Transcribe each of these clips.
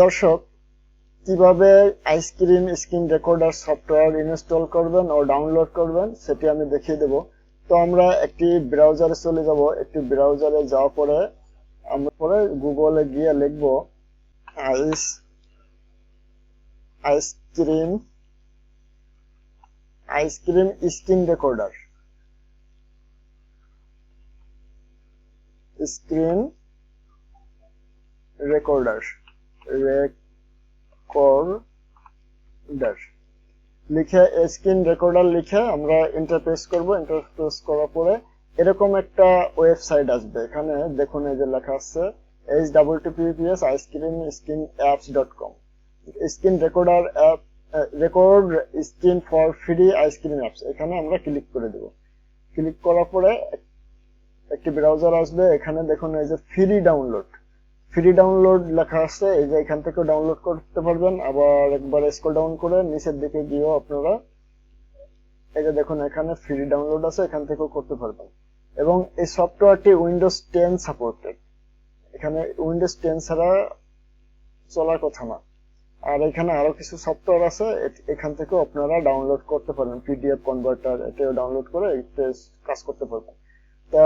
দর্শক, কিভাবে ice cream screen recorder software install করবেন ও ডাউনলোড করবেন সেটি আমি দেখিয়ে দেব। তো আমরা একটি ব্রাউজারে চলে যাব। একটি ব্রাউজারে যাওয়ার পরে আমরা পরে গুগলে গিয়ে লিখব ice cream screen recorder screen recorder লিখে স্ক্রিন রেকর্ডার লিখে আমরা ইন্টারফেস করব। ইন্টারফেস করার পরে এরকম একটা ওয়েবসাইট আসবে। এখানে দেখুন এই যে লেখা আছে https icecream-apps.com screen recorder app record screen for free ice cream apps. এখানে আমরা ক্লিক করে দেব। ক্লিক করার পরে একটি ব্রাউজার আসবে। এখানে দেখুন এই যে ফ্রি ডাউনলোড লেখা আছে। এই যে এখান থেকে ডাউনলোড করতে পারবেন। আবার একবার স্ক্রল ডাউন করে নিচের দিকে গিয়েও আপনারা এই যে দেখুন এখানে ফ্রি ডাউনলোড আছে, এখান থেকেও করতে পারবেন। এবং এই সফটওয়্যারটি উইন্ডোজ 10 সাপোর্টেড। এখানে উইন্ডোজ 10 ছাড়া চলার কথা না। আর এখানে আরো কিছু সফটওয়্যার আছে, এখান থেকেও আপনারা ডাউনলোড করতে পারবেন। পিডিএফ কনভার্টার এটাও ডাউনলোড করে কাজ করতে পারবেন। তা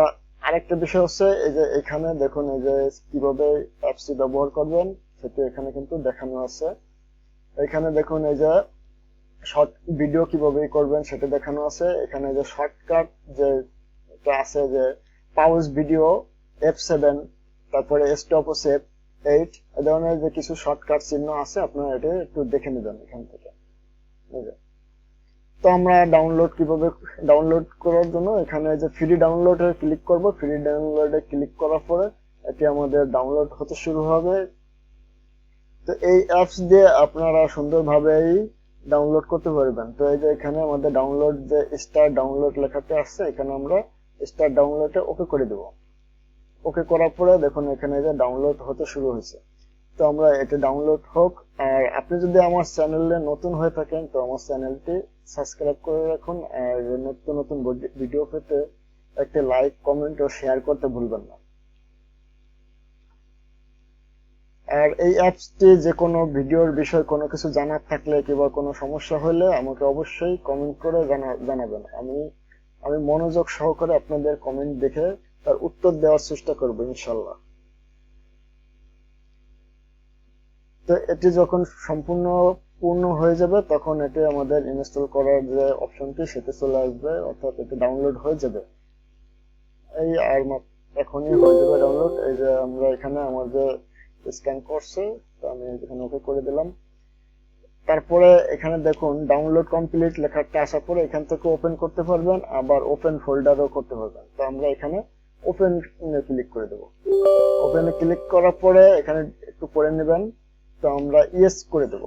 আরেকটা বিষয় হচ্ছে এই যে এখানে দেখুন এই যে কিভাবে অ্যাপসটি ব্যবহার করবেন সেটা এখানে কিন্তু দেখানো আছে। এখানে দেখুন এই যে শর্ট ভিডিও কিভাবে করবেন সেটা দেখানো আছে। এখানে যে শর্টকাট যে এটা আছে যে পাউজ ভিডিও F7, তারপরে স্টপ ও সেভ 8, এই ধরনের যে কিছু শর্টকাট চিহ্ন আছে আপনারা এটা একটু দেখে নেবেন এখান থেকে। তো আমরা ডাউনলোড করার জন্য এখানে যে ফ্রি ডাউনলোডে ক্লিক করব। ফ্রি ডাউনলোডে ক্লিক করার পরে এটি আমাদের ডাউনলোড হতে শুরু হবে। তো এই অ্যাপস দিয়ে আপনারা সুন্দরভাবেই ডাউনলোড করতে পারবেন। তো এই যে এখানে আমাদের ডাউনলোড যে স্টার্ট ডাউনলোড লেখাটা আছে, এখানে আমরা স্টার্ট ডাউনলোডে ওকে করে দেব। ওকে করার পরে দেখুন এখানে যে ডাউনলোড হতে শুরু হয়েছে। তো আমরা এটা ডাউনলোড হোক। আর আপনি যদি আমার চ্যানেলে নতুন হয়ে থাকেন তো আমার চ্যানেলটি সাবস্ক্রাইব করে রাখুন। আর নতুন নতুন ভিডিও পেতে একটা লাইক, কমেন্ট ও শেয়ার করতে ভুলবেন না। আর এই অ্যাপসটি যে কোনো ভিডিওর বিষয় কোনো কিছু জানার থাকলে কিংবা কোনো সমস্যা হলে আমাকে অবশ্যই কমেন্ট করে জানাবেন। আমি মনোযোগ সহকারে আপনাদের কমেন্ট দেখে তার উত্তর দেওয়ার চেষ্টা করব ইনশাল্লাহ। তো এটি যখন পূর্ণ হয়ে যাবে তখন এটি আমাদের ইনস্টল করার যে অপশনটি সেটা চলে আসবে, অর্থাৎ এটি ডাউনলোড হয়ে যাবে। এই আর এখনই হয়ে যাবে ডাউনলোড। এই যে আমরা এখানে আমাদের স্ক্যান করছে, তো আমি এখানে ওকে করে দিলাম। তারপরে এখানে দেখুন ডাউনলোড কমপ্লিট লেখাটা আসার পরে এখান থেকে ওপেন করতে পারবেন, আবার ওপেন ফোল্ডারও করতে পারবেন। তো আমরা এখানে ওপেন ক্লিক করে দেব। ওপেনে ক্লিক করার পরে এখানে একটু পড়ে নেবেন। তো আমরা ইয়েস করে দেব।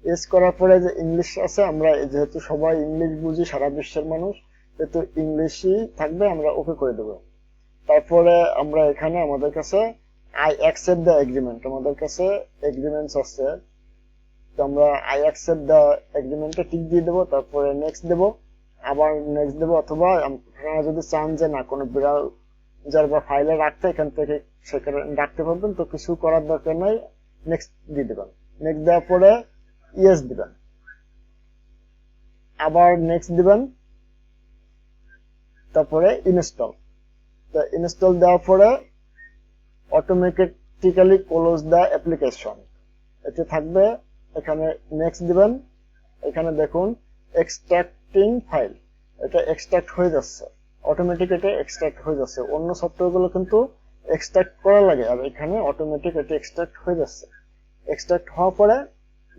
ইয়েস করার পরে যে ইংলিশ আছে, আমরা যেহেতু সবাই ইংলিশ বুঝি, সারা বিশ্বের মানুষ, যেহেতু ইংলিশই থাকবে, আমরা ওকে করে দেব। তারপরে আমরা এখানে আমাদের কাছে আই অ্যাকসেপ্ট দ্য এগ্রিমেন্ট, আমাদের কাছে এগ্রিমেন্টস আছে। তো আমরা আই অ্যাকসেপ্ট দ্য এগ্রিমেন্টে টিক দিয়ে দেবো। তারপরে নেক্সট দেব, আবার নেক্সট দেব। অথবা আপনারা যদি চান যে না কোনো ব্রাউজার বা ফাইলে রাখতে, এখান থেকে সেখানে রাখতে পারবেন, তো কিছু করার দরকার নাই, নেক্সট দিয়ে দেবেন। নেক্সট দেওয়ার পরে ইয়েস দিবেন, আবার নেক্সট দিবেন, তারপরে ইনস্টল। তো ইনস্টল দেওয়ার পরে অটোমেটিক্যালি ক্লোজ দ্য অ্যাপ্লিকেশন এটি থাকবে। এখানে নেক্সট দিবেন। এখানে দেখুন এক্সট্রাক্টিং ফাইল, এটা এক্সট্রাক্ট হয়ে যাচ্ছে, অটোমেটিক এটা এক্সট্রাক্ট হয়ে যাচ্ছে। অন্য সফটওয়্যারগুলো কিন্তু এক্সট্রাক্ট করা লাগে, আর এখানে অটোমেটিক এটা এক্সট্রাক্ট হয়ে যাচ্ছে। এক্সট্রাক্ট হওয়ার পরে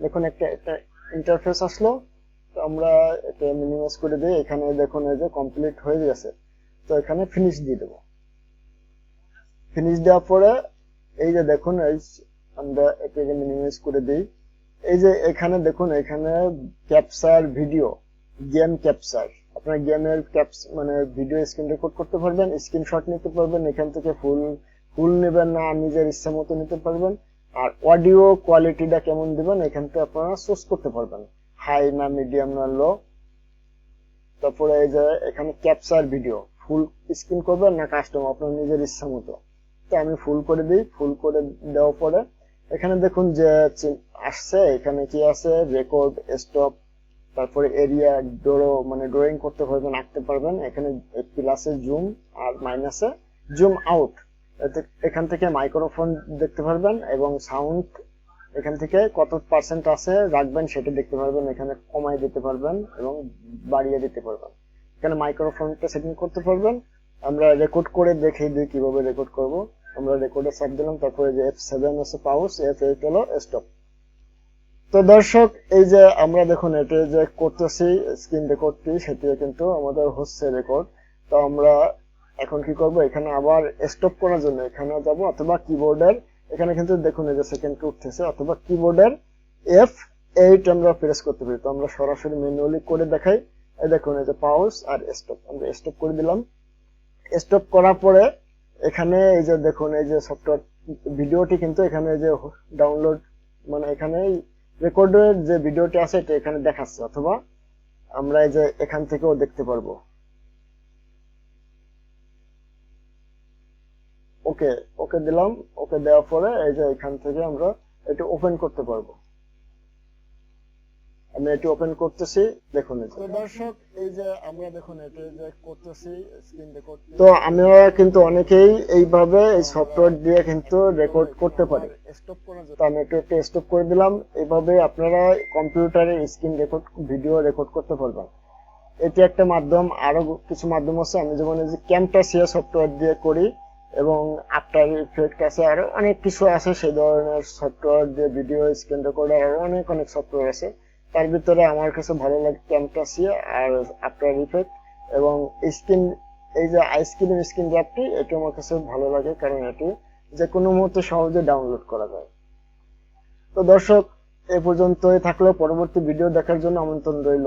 দেখুন একটা ইন্টারফেস আসলো। তো আমরা এটা মিনিমাইজ করে দিই। এখানে দেখুন এই যে কমপ্লিট হয়ে গেছে। তো এখানে ফিনিশ দিয়ে দেবো। ফিনিশ দেওয়ার পরে এই যে দেখুন আমরা এটাকে মিনিমাইজ করে দিই। এই যে এখানে দেখুন এখানে ক্যাপচার ভিডিও, গেম ক্যাপচার, আপনার গেমের মানে ভিডিও স্ক্রিন রেকর্ড করতে পারবেন, স্ক্রিনশট নিতে পারবেন। এখান থেকে ফুল নেবেন না নিজের ইচ্ছা মতো নিতে পারবেন। আর অডিও কোয়ালিটিটা কেমন দিবেন এখান থেকে আপনারা চুজ করতে পারবেন, হাই না মিডিয়াম না লো। তারপরে এই যে এখানে ক্যাপচার ভিডিও ফুল স্ক্রিন করবেন না কাস্টম, আপনার নিজের ইচ্ছা মতো। তো তো আমি ফুল করে দিই। ফুল করে দেওয়ার পরে এখানে দেখুন যে আসছে, এখানে কি আছে, রেকর্ড, স্টপ, তারপরে এরিয়া, মানে ড্রয়িং করতে পারবেন, আঁকতে পারবেন। এখানে প্লাসে জুম আর মাইনাসে জুম আউট। এখান থেকে মাইক্রোফোন দেখতে পারবেন এবং সাউন্ড এখান থেকে কত পার্সেন্ট আছে রাখবেন সেটা দেখতে পারবেন। এখানে কমাই দিতে পারবেন এবং বাড়িয়ে দিতে পারবেন। এখানে মাইক্রোফোনটা সেটিং করতে পারবেন। আমরা রেকর্ড করে দেখিয়ে দিই কিভাবে রেকর্ড করব। আমরা রেকর্ডে চাপ দিলাম, তারপরে যে F7 হচ্ছে পাউজ, F8 হলো স্টপ। তো দর্শক, এই যে আমরা দেখুন এটা যে করতেছি স্ক্রিন রেকর্ডটি, সেটি কিন্তু আমাদের হচ্ছে রেকর্ড। তো আমরা এখন কি করব, এখানে আবার স্টপ করার জন্য এখানে যাব, অথবা কিবোর্ডের এখানে কিন্তু দেখুন এই যে সেকেন্ড উঠতেছে, অথবা কিবোর্ডের F8 আমরা প্রেস করতে পারি। তো আমরা সরাসরি ম্যানুয়ালি করে দেখাই। এই দেখুন এই যে পাউজ আর স্টপ, আমরা স্টপ করে দিলাম। স্টপ করার পরে এখানে এই যে দেখুন এই যে সফটওয়্যার ভিডিওটি কিন্তু এখানে যে ডাউনলোড, মানে এখানে রেকর্ডের যে ভিডিওটি আছে এটা এখানে দেখাচ্ছে, অথবা আমরা এই যে এখান থেকেও দেখতে পারবো। ওকে, ওকে দিলাম। ওকে দেওয়ার পরে এই যে এখান থেকে আমরা এটা ওপেন করতে পারবো। আমি এটি ওপেন করতেছি, দেখুন। তো দর্শক, এই যে আমরা দেখুন এটা যে করতেছি স্ক্রিন রেকর্ড, তো আমরা কিন্তু অনেকেই এইভাবে এই সফটওয়্যার দিয়ে কিন্তু রেকর্ড করতে পারি। তো আমি একটু স্টপ করে দিলাম। এইভাবে আপনারা কম্পিউটারে স্ক্রিন রেকর্ড, ভিডিও রেকর্ড করতে পারবেন। এটি একটা মাধ্যম। আরো কিছু মাধ্যম আছে, আমি যেমন এই যে ক্যামটাসিয়া সফটওয়্যার দিয়ে করি, এবং আফটার ইফেক্ট আছে, আরো অনেক কিছু আছে সেই ধরনের সফটওয়্যার দিয়ে ভিডিও স্ক্রিন রেকর্ডার, আরো অনেক অনেক সফটওয়্যার আছে। তার ভিতরে আমার কাছে ভালো লাগে ক্যামটাসিয়া আর আফটার ইফেক্ট, এবং স্ক্রিন, এই যে আইসক্রিম স্ক্রিন গ্রাফটি, এটি আমার কাছে ভালো লাগে, কারণ এটি যে কোনো মুহূর্তে সহজে ডাউনলোড করা যায়। তো দর্শক, এ পর্যন্তই থাকলো। পরবর্তী ভিডিও দেখার জন্য আমন্ত্রণ রইল।